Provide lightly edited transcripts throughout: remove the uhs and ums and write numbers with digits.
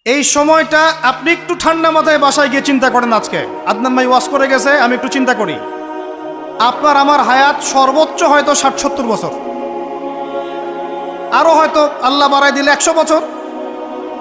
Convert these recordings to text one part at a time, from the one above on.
এই সময়টা আপনি একটু ঠান্ডা মাথায় বাসায় গিয়ে চিন্তা করেন। আজকে আদনান ভাই ওয়াজ করে গেছে, আমি একটু চিন্তা করি, আপনার আমার হায়াত সর্বোচ্চ হয়তো ৬০-৭০ বছর, আরও হয়তো আল্লাহ বাড়াই দিলে ১০০ বছর,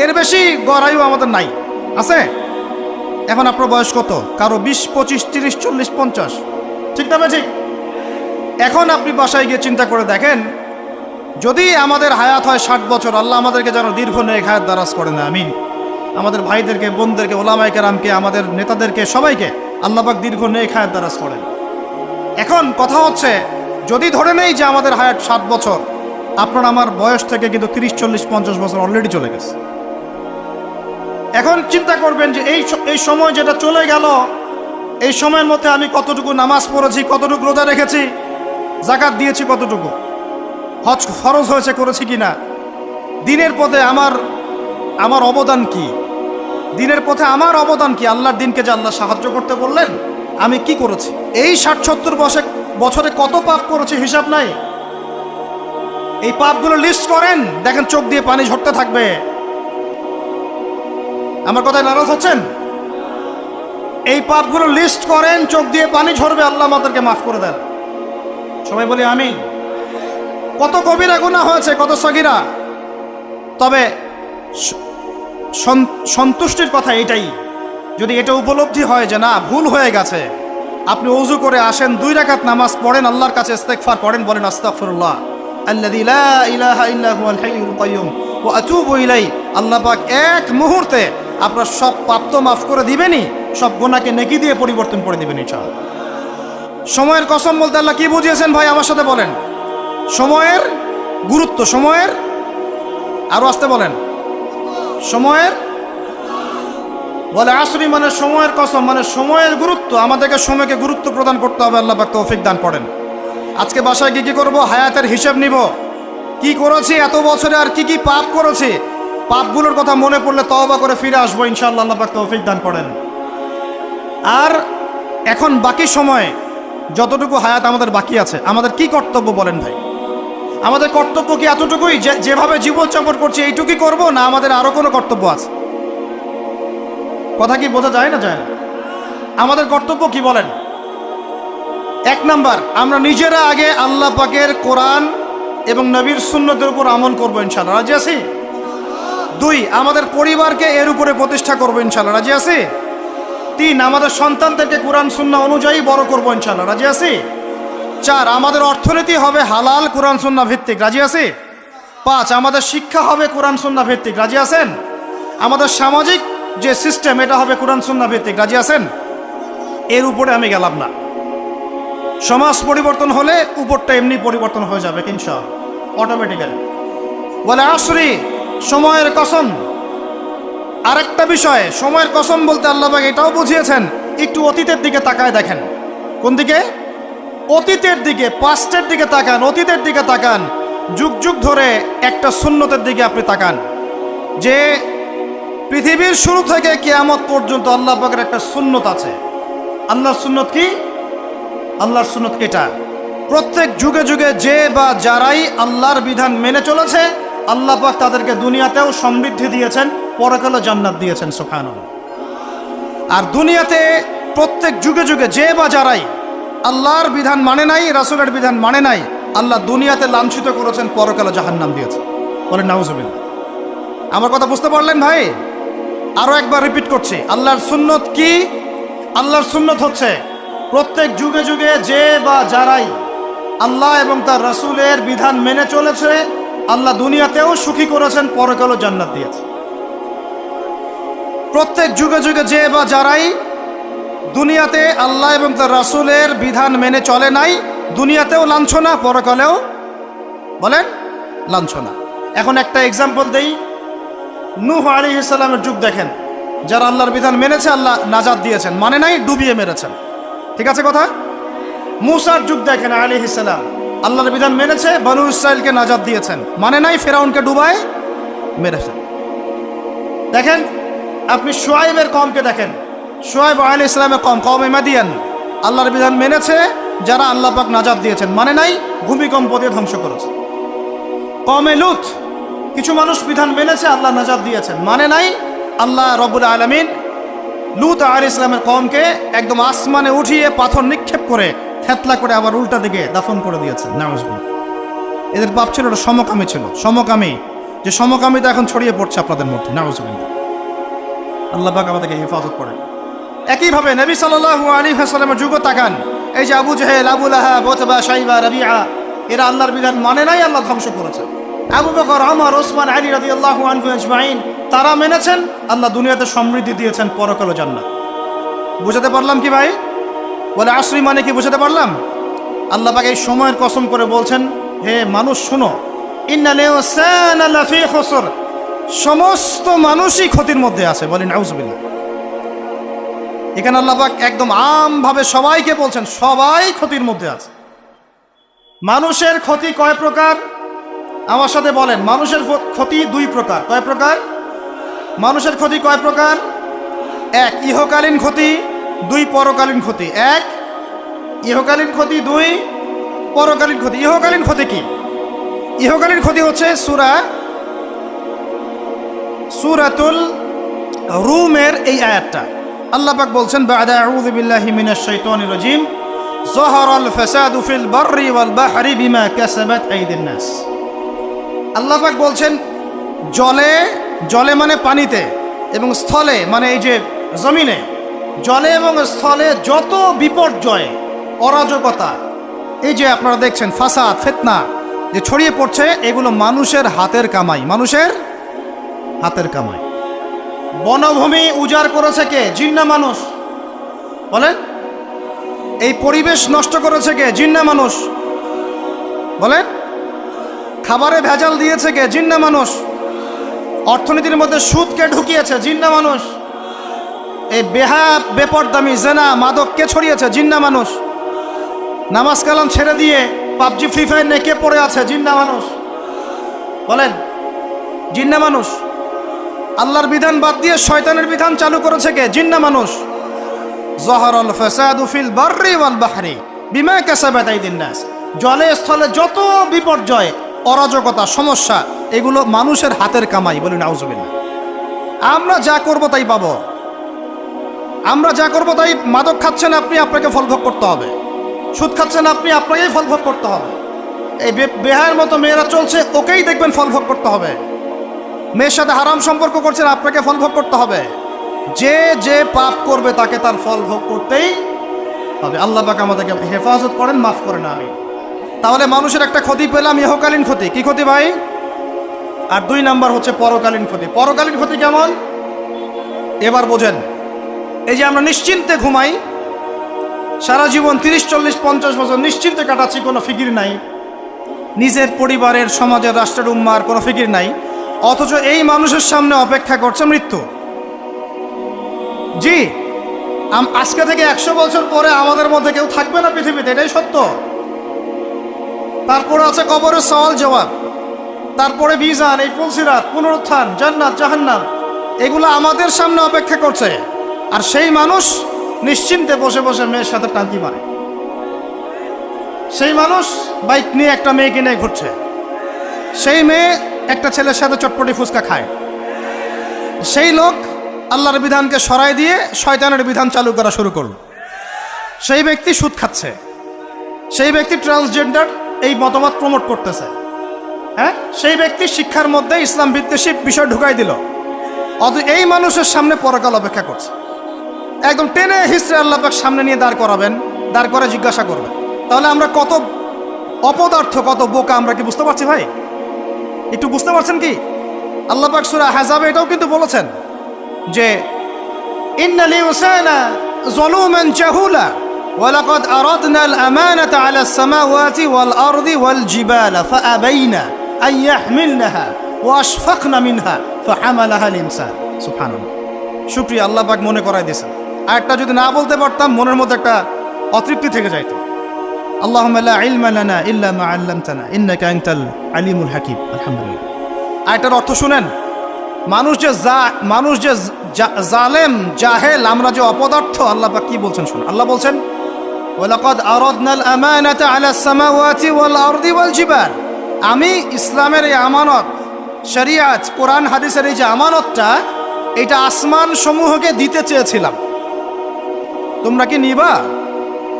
এর বেশি গড়াইও আমাদের নাই, আছে? এখন আপনার বয়স কত? কারো ২০, ২৫, ৩০, ৪০, ৫০, ঠিক না ঠিক? এখন আপনি বাসায় গিয়ে চিন্তা করে দেখেন, যদি আমাদের হায়াত হয় ৬০ বছর, আল্লাহ আমাদেরকে যেন দীর্ঘ নেক হায়াত দারাজ করে না, আমিন। আমাদের ভাইদেরকে, বোনদেরকে, ওলামায়ে কেরামকে, আমাদের নেতাদেরকে, সবাইকে আল্লাহ পাক দীর্ঘ নেক হায়াত দারাজ করেন। এখন কথা হচ্ছে, যদি ধরে নেই যে আমাদের হায়াত ৭ বছর, আপনার আমার বয়স থেকে কিন্তু ৩০, ৪০, ৫০ বছর অলরেডি চলে গেছে। এখন চিন্তা করবেন যে এই সময় যেটা চলে গেল, এই সময়ের মধ্যে আমি কতটুকু নামাজ পড়েছি, কতটুকু রোজা রেখেছি, যাকাত দিয়েছি কতটুকু, হজ ফরজ হয়েছে করেছি কিনা, দিনের পথে আমার অবদান কি, দিনের পথে আমার অবদান কি, আল্লাহর দিনকে যে আল্লাহ সাহায্য করতে বললেন আমি কি করেছি, এই ৬০-৭০ বছরে কত পাপ করেছি হিসাব নাই। এই পাপগুলো লিস্ট করেন, দেখেন চোখ দিয়ে পানি ঝরতে থাকবে। আমার কথায় নারাজ হচ্ছেন? এই পাপগুলো লিস্ট করেন, চোখ দিয়ে পানি ঝরবে, আল্লাহ আমাদেরকে মাফ করে দেন। সবাই বলি আমিন। কত কবিরা গুনাহ হয়েছে, কত সগীরা। তবে সন্তুষ্টির কথা এটাই, যদি এটা উপলব্ধি হয় যে না ভুল হয়ে গেছে, আপনি ওযু করে আসেন, ২ রাকাত নামাজ পড়েন, আল্লাহর কাছে ইস্তেগফার করেন, বলেন আস্তাগফিরুল্লাহ আল্লাযী লা ইলাহা ইল্লা হুয়াল হাইয়ুল কাইয়্যুম ওয়া আতুবু ইলাইহি। আল্লাহ পাক এক মুহূর্তে আপনার সব পাপ তো মাফ করে দিবেনই, সব গুনাহকে নেকি দিয়ে পরিবর্তন করে দিবেন ইনশাআল্লাহ। সময়ের কসম বলতে আল্লাহ কি বুঝিয়েছেন ভাই আমার সাথে বলেন? সময়ের গুরুত্ব, সময়ের, আরো আসতে বলেন, সময়ের, বলে আসরি মানে সময়ের কসম, মানে সময়ের গুরুত্ব। আমাদেরকে সময়কে গুরুত্ব প্রদান করতে হবে, আল্লাহ পাক তৌফিক দান করেন। আজকে বাসায় কি করব? হায়াতের হিসাব নিব, কি করেছি এত বছরে, আর কি কি পাপ করেছি, পাপগুলোর কথা মনে পড়লে তওবা করে ফিরে আসবো ইনশাআল্লাহ, আল্লাহ পাক তৌফিক দান করেন। আর এখন বাকি সময় যতটুকু হায়াত আমাদের বাকি আছে, আমাদের কি কর্তব্য বলেন ভাই? আমাদের কর্তব্য কি এতটুকুই যেভাবে জীবনযাপন করছি এইটুকুই করব, না আমাদের আরো কোনো কর্তব্য আছে? কথা কি বোঝা যায় না যায় না? আমাদের কর্তব্য কি বলেন? ১ নাম্বার, আমরা নিজেরা আগে আল্লাহ পাকের কোরআন এবং নবীর সুন্নতের উপর আমল করবো ইনশাআল্লাহ, রাজি আছি? ২, আমাদের পরিবারকে এর উপরে প্রতিষ্ঠা করবো ইনশাআল্লাহ, রাজি আছি? ৩, আমাদের সন্তানদেরকে কোরআন সুন্নাহ অনুযায়ী বড় করবো ইনশাআল্লাহ, রাজি আছি? ৪, আমাদের অর্থনীতি হবে হালাল কোরআন সুন্নাহ ভিত্তিক, রাজি আছি? ৫, আমাদের শিক্ষা হবে কোরআন সুন্নাহ ভিত্তিক, রাজি আছেন? আমাদের সামাজিক যে সিস্টেম এটা হবে কোরআন সুন্নাহ ভিত্তিক, রাজি আছেন? এর উপরে আমি গেলাম না। সমাজ পরিবর্তন হলে উপরটা এমনি পরিবর্তন হয়ে যাবে ইনশাআল্লাহ, অটোমেটিক্যালি। বলে আসরি, সময়ের কসম। আরেকটা বিষয়, সময়ের কসম বলতে আল্লাহ পাক এটাও বুঝিয়েছেন, একটু অতীতের দিকে তাকায় দেখেন। কোন দিকে? অতীতের দিকে, পাস্টের দিকে তাকান, অতীতের দিকে তাকান। যুগ যুগ ধরে একটা সুন্নতের দিকে আপনি তাকান, যে পৃথিবীর শুরু থেকে কিয়ামত পর্যন্ত আল্লাহ পাকের একটা সুন্নত আছে। আল্লাহর সুন্নত কি? আল্লাহর সুন্নত এটা, প্রত্যেক যুগে যুগে যে বা যারাই আল্লাহর বিধান মেনে চলেছে, আল্লাহ পাক তাদেরকে দুনিয়াতেও সমৃদ্ধি দিয়েছেন, পরকালে জান্নাত দিয়েছেন, সুবহানাল্লাহ। আর দুনিয়াতে প্রত্যেক যুগে যুগে যে বা যারাই আল্লাহর বিধান মানে নাই, রাসূলের বিধান মানে নাই, আল্লাহ দুনিয়াতে লাঞ্ছিত করেছেন, পরকালে জাহান্নাম দিয়েছেন। বলেন নাউজুবিল্লাহ। আমার কথা বুঝতে পারলেন ভাই? আরো একবার রিপিট করছি, আল্লাহর সুন্নত কি? আল্লাহর সুন্নত হচ্ছে প্রত্যেক যুগে যুগে যে বা যারাই আল্লাহ এবং তার রাসূলের বিধান মেনে চলেছে, আল্লাহ দুনিয়াতেও সুখী করেছেন, পরকালে জান্নাত দিয়েছে। প্রত্যেক যুগে যুগে যে বা যারাই দুনিয়াতে আল্লাহ এবং তার রাসূলের বিধান মেনে চলে নাই, দুনিয়াতেও লাঞ্ছনা, পরকালেও বলেন লাঞ্ছনা। এখন একটা এক্সাম্পল দেই, নূহ আলাইহিস সালামের যুগ দেখেন, যারা আল্লাহর বিধান মেনেছে আল্লাহ নাজাত দিয়েছেন, মানে নাই ডুবিয়ে মেরেছেন, ঠিক আছে কথা? মূসার যুগ দেখেন আলাইহিস সালাম, আল্লাহর বিধান মেনেছে, বনু ইসরাইলকে নাজাত দিয়েছেন, মানে নাই ফেরাউনকে ডুবায় মেরেছেন। দেখেন আপনি শুআয়বের কওমকে দেখেন, শুআয়ব আলাইহিস সালামের কওম, কওমে মাদিয়ান, আল্লাহর বিধান মেনেছে, যারা আল্লাহ পাক নাজাত দিয়েছেন, মানে নাই ভূমিকম্প দিয়ে ধ্বংস করেছে। কওমে লূত, কিছু মানুষ বিধান মেনেছে, আল্লাহ নাজাত দিয়েছেন, মানে নাই আল্লাহ রব্বুল আলামিন লূত আলাইহিস সালামের কওমকে একদম আসমানে উঠিয়ে পাথর নিক্ষেপ করে থেতলা করে আবার উল্টা দিকে দাফন করে দিয়েছেন। নাউজুবিল্লাহ। এদের পাপ ছিল, ওটা সমকামী ছিল, সমকামী, যে সমকামিতা এখন ছড়িয়ে পড়ছে আপনাদের মধ্যে। নাউজুবিল্লাহ। আল্লাহ পাক আমাদেরকে হেফাজত করেন। একইভাবে নবী সাল্লাল্লাহু আলাইহি ওয়াসাল্লামের যুগ তাকান, এই যে আবু জেহেল, আবু লাহাব, উতবা, শাইবা, রাবিআ, এরা আল্লাহর বিধান মানে নাই, আল্লাহ ধ্বংস করেছে। আবু বকর, ওমর, ওসমান, আলী রাদিয়াল্লাহু আনহু আজমাইন, তারা মেনেছেন, আল্লাহ দুনিয়াতে সমৃদ্ধি দিয়েছেন, পরকালে জান্নাত। বুঝাতে পারলাম কি ভাই? বলে আসরি মানে কি বুঝাতে পারলাম? আল্লাহ পাক এই সময়ের কসম করে বলছেন, হে মানুষ শোনো, ইন্নাল ইনসানা লাফি খুসর, সমস্ত মানুষই ক্ষতির মধ্যে আছে। বলেন নাউজুবিল্লাহ। এখানে আল্লাহ পাক একদম আমভাবে সবাইকে বলছেন, সবাই ক্ষতির মধ্যে আছে। মানুষের ক্ষতি কয় প্রকার? আমার সাথে বলেন, মানুষের ক্ষতি দুই প্রকার। কয় প্রকার? মানুষের ক্ষতি কয় প্রকার? এক, ইহকালীন ক্ষতি, দুই, পরকালীন ক্ষতি। এক, ইহকালীন ক্ষতি, দুই, পরকালীন ক্ষতি। ইহকালীন ক্ষতি কি? ইহকালীন ক্ষতি হচ্ছে সূরাতুল রুমের এই আয়াতটা। আল্লাহ পাক বলছেন, বা'দা আউযু বিল্লাহি মিনাশ শাইতানির রাজিম, যাহারাল ফাসাদু ফিল বাররি ওয়াল বাহরি বিমা কাসাবাত আইদিন নাস। আল্লাহ পাক বলছেন, জলে মানে পানিতে, এবং স্থলে মানে এই যে জমিনে, জলে এবং স্থলে যত বিপর্যয়, অরাজকতা, এই যে আপনারা দেখছেন ফাসাদ, ফিতনা যে ছড়িয়ে পড়ছে, এগুলো মানুষের হাতের কামাই, মানুষের হাতের কামাই। বনভূমি উজাড় করেছে কে? জিন না মানুষ? বলেন। এই পরিবেশ নষ্ট করেছে কে? জিন না মানুষ? বলেন। খাবারে ভেজাল দিয়েছে কে? জিন না মানুষ? অর্থনীতির মধ্যে সুদকে ঢুকিয়েছে, জিন না মানুষ? এই বেপরদামি, জেনা, মাদক কে ছড়িয়েছে? জিন না মানুষ? নামাজ কালাম ছেড়ে দিয়ে পাবজি, ফ্রি ফায়ার নিয়ে কে পড়ে আছে? জিন না মানুষ? বলেন, জিন না মানুষ? আল্লাহর বিধান বাদ দিয়ে শয়তানের বিধান চালু করেছে কে? জিন না মানুষ? যাহারাল ফাসাদু ফিল বাররি ওয়াল বাহরি বিমা কাসাবাত আইদিন নাস, জলে স্থলে যত বিপর্যয়, অরাজকতা, সমস্যা, এগুলো মানুষের হাতের কামাই। বলি নাউজুবিল্লাহ। আমরা যা করব তাই পাবো। আমরা যা করব তাই, মাদক খাচ্ছেন আপনি, আপনাকে ফল ভোগ করতে হবে। সুদ খাচ্ছেন আপনি, আপনাকেই ফল ভোগ করতে হবে। এই বেহায়ের মতো মেয়েরা চলছে, ওকেই দেখবেন ফল ভোগ করতে হবে। মেয়ের সাথে হারাম সম্পর্ক করছেন, আপনাকে ফল ভোগ করতে হবে। যে যে পাপ করবে তাকে তার ফল ভোগ করতেই হবে। আল্লাহ পাক আমাদেরকে হেফাজত করেন, মাফ করেন। আমি তাহলে মানুষের একটা ক্ষতি পেলাম, ইহকালীন ক্ষতি। কি ক্ষতি ভাই? আর দুই নাম্বার হচ্ছে পরকালীন ক্ষতি। পরকালীন ক্ষতি কেমন? এবার বোঝেন। এই যে আমরা নিশ্চিন্তে ঘুমাই, সারা জীবন 30, 40, 50 বছর নিশ্চিন্তে কাটাচ্ছি, কোনো ফিকির নাই, নিজের পরিবারের, সমাজের, রাষ্ট্রের, উম্মার কোনো ফিকির নাই, অথচ এই মানুষের সামনে অপেক্ষা করছে মৃত্যু। জি, আজকে থেকে 100 বছর পরে আমাদের মধ্যে কেউ থাকবে না পৃথিবীতে, এটাই সত্য। তারপরে আছে কবরের সওয়াল জবাব, তারপরে মিজান, এই পুলসিরাত, পুনরুত্থান, জান্নাত, জাহান্নাম, এগুলো আমাদের সামনে অপেক্ষা করছে। আর সেই মানুষ নিশ্চিন্তে বসে বসে মেয়ের সাথে টাঙ্কি মারে। সেই মানুষ বাইক নিয়ে একটা মেয়েকে নিয়ে ঘুরছে। সেই মেয়ে একটা ছেলের সাথে চটপটি ফুচকা খায়। সেই লোক আল্লাহর বিধানকে সরাই দিয়ে শয়তানের বিধান চালু করা শুরু করল। সেই ব্যক্তি সুদ খাচ্ছে। সেই ব্যক্তি ট্রান্সজেন্ডার এই মতবাদ প্রমোট করতেছে। হ্যাঁ, সেই ব্যক্তি শিক্ষার মধ্যে ইসলাম বিদ্বেষী বিষয় ঢুকাই দিল। অথচ এই মানুষের সামনে পরকাল অপেক্ষা করছে। একদম টেনে হিস্ট্রি আল্লাহ পাক সামনে নিয়ে দাঁড় করাবেন, দাঁড় করে জিজ্ঞাসা করবেন। তাহলে আমরা কত অপদার্থ, কত বোকা, আমরা কি বুঝতে পারছি ভাই? একটু বুঝতে পারছেন কি? আল্লাহ পাক সূরা আহজাবে এটাও কিন্তু বলেছেন যে ইন্নাল ইনসানা যালুমান জাহুলা ওয়া লাকাদ আরাদনাল আমানাতা আলাস সামাওয়াতি ওয়াল আরদি ওয়াল জিবালা ফাআবাইনা আন ইয়াহমিলনাহা ওয়া আশফাকনা মিনহা ফাহামালাহাল ইনসান। সুবহানাল্লাহ। শুকরিয়া, আল্লাহ পাক মনে করাই দিয়েছেন। আরেকটা যদি না বলতে পারতাম, মনের মধ্যে একটা অতৃপ্তি থেকে যাইত। আল্লাহুম্মা লা ইলমা লানা ইল্লা মা আল্লামতানা ইন্নাকা আনতাল আলিমুল হাকিম। আলহামদুলিল্লাহ। আরেকটার অর্থ শুনেন। মানুষ যে জালেম, জাহেল, আমরা যে অপদার্থ, আল্লাহ পাক কি বলছেন শুনুন। আল্লাহ বলছেন, ওয়ালাকাদ আরাদনাল আমানাতা আলাস সামাওয়াতি ওয়াল আরদি ওয়াল জিবাল, আমি ইসলামের এই আমানত, শরিয়াত, কোরআন হাদিসের এই যে আমানতটা, এটা আসমান সমূহকে দিতে চেয়েছিলাম, তোমরা কি নিবা?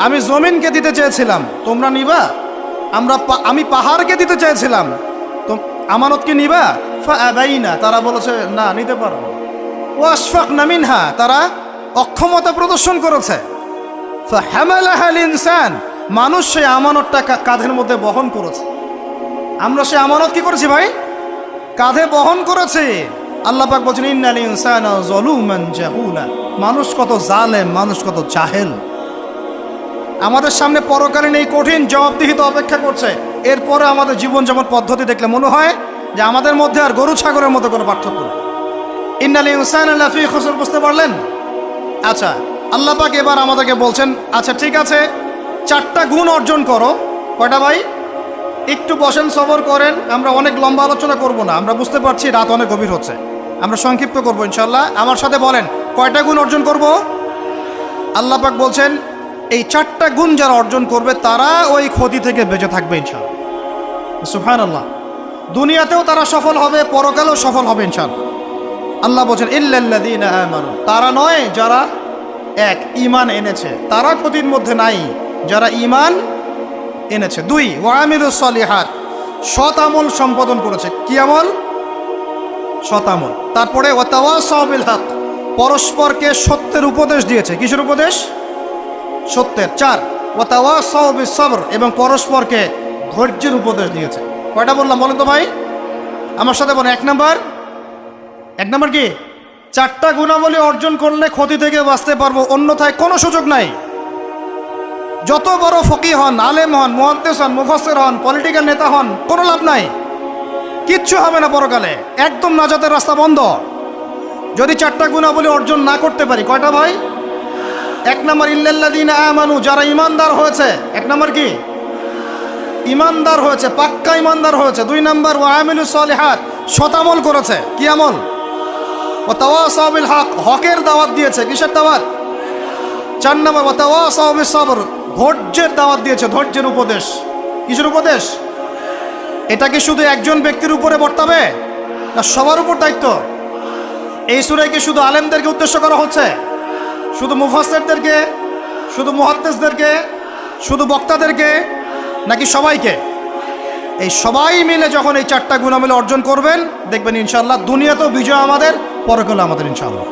আমি জমিনকে দিতে চেয়েছিলাম, তোমরা নিবা? আমি পাহাড়কে দিতে চেয়েছিলাম, তো আমানত কি নিবা? ফাআবাইনা, তারা বলেছে না, নিতে পারো। ওয়াশফাকনা মিনহা, তারা অক্ষমতা প্রদর্শন করেছে। ফাহামালাহাল ইনসান, মানুষ সেই আমানতটা কাঁধের মধ্যে বহন করেছে। আমরা সেই আমানত কি করেছি ভাই? কাঁধে বহন করেছে। আল্লাহ পাক বলছেন ইন্নাল ইনসানা যালুমান জাহুলা, মানুষ কত জালেম, মানুষ কত জাহেল। আমাদের সামনে পরকালীন এই কঠিন জবাবদিহিতা অপেক্ষা করছে। এরপরে আমাদের জীবন যেমন পদ্ধতি দেখলে মনে হয় যে আমাদের মধ্যে আর গরু ছাগলের মতো কোনো পার্থক্য নেই। ইন্নাল ইনসানা লাফি খুসর, বুঝতে পারলেন? আচ্ছা, আল্লাহ পাক এবার আমাদেরকে বলছেন আচ্ছা ঠিক আছে, 4টা গুণ অর্জন করো। কয়টা ভাই? একটু বসেন, সবর করেন, আমরা অনেক লম্বা আলোচনা করব না, আমরা বুঝতে পারছি রাত অনেক গভীর হচ্ছে, আমরা সংক্ষিপ্ত করবো ইনশাল্লাহ। আমার সাথে বলেন কয়টা গুণ অর্জন করব? আল্লাহ পাক বলছেন এই 4টা গুণ যারা অর্জন করবে তারা ওই ক্ষতি থেকে বেঁচে থাকবে ইনশাল্লাহ। সুবহানাল্লাহ। দুনিয়াতেও তারা সফল হবে, পরকালেও সফল হবে ইনশাল্লাহ। আল্লাহ বলছেন ইল্লাল্লাযীনা আমানু, তারা নয় যারা এক ঈমান এনেছে, তারা ক্ষতির মধ্যে নাই, যারা ঈমান এনেছে। 2 ওয়া আমিলুস সলিহাত, সৎ আমল সম্পাদন করেছে। কি আমল? সৎ আমল। তারপরে ওয়া তাওয়াসাউ বিল হক, পরস্পরকে সত্যের উপদেশ দিয়েছে। কিসের উপদেশ? সত্যের। 4 ওয়া তাওয়াসাউ বিস সবর, এবং পরস্পরকে ধৈর্যের উপদেশ দিয়েছে। কয়টা বললাম বলেন তো ভাই? আমার সাথে বলেন। 1 নাম্বার কি? 4টা গুণাবলী অর্জন করলে ক্ষতি থেকে বাঁচতে পারবো, অন্যথায় কোনো সুযোগ নাই। যত বড় ফকি হন, আলেম হন, মুহাদ্দিস হন, মুফাসসির হন, পলিটিক্যাল নেতা হন, কোনো লাভ নাই, কিচ্ছু হবে না পরকালে, একদম নাজাতের রাস্তা বন্ধ যদি 4টা গুণাবলী অর্জন না করতে পারি। কয়টা ভাই? 1 নাম্বার ইল্লাল্লাযীনা আমানু, যারা ইমানদার হয়েছে। 1 নাম্বার কি? ইমানদার হয়েছে, পাক্কা ইমানদার হয়েছে। 2 নাম্বার ওয়া আমিলুস সলিহাত, সৎ আমল করেছে। কি আমল? ওয়া তাওয়াসাউ বিল হক, হকের দাওয়াত দিয়েছে। কিসের দাওয়াত? 4 নাম্বার ওয়া তাওয়াসাউ বিস সবর, ধৈর্যের দাওয়াত দিয়েছে, ধৈর্যের উপদেশ। কিসের উপদেশ? এটা কি শুধু একজন ব্যক্তির উপরে বর্তাবে না সবার উপর দায়িত্ব? এই সূরায় কি শুধু আলেমদেরকে উদ্দেশ্য করা হচ্ছে? শুধু মুফাসসিরদেরকে, শুধু মুহাদ্দিসদেরকে, শুধু বক্তাদেরকে, নাকি সবাইকে? এই সবাই মিলে যখন এই 4টা গুণ মিলে অর্জন করবেন, দেখবেন ইনশাআল্লাহ দুনিয়াতেও বিজয় আমাদের, পরকালে আমাদের ইনশাআল্লাহ।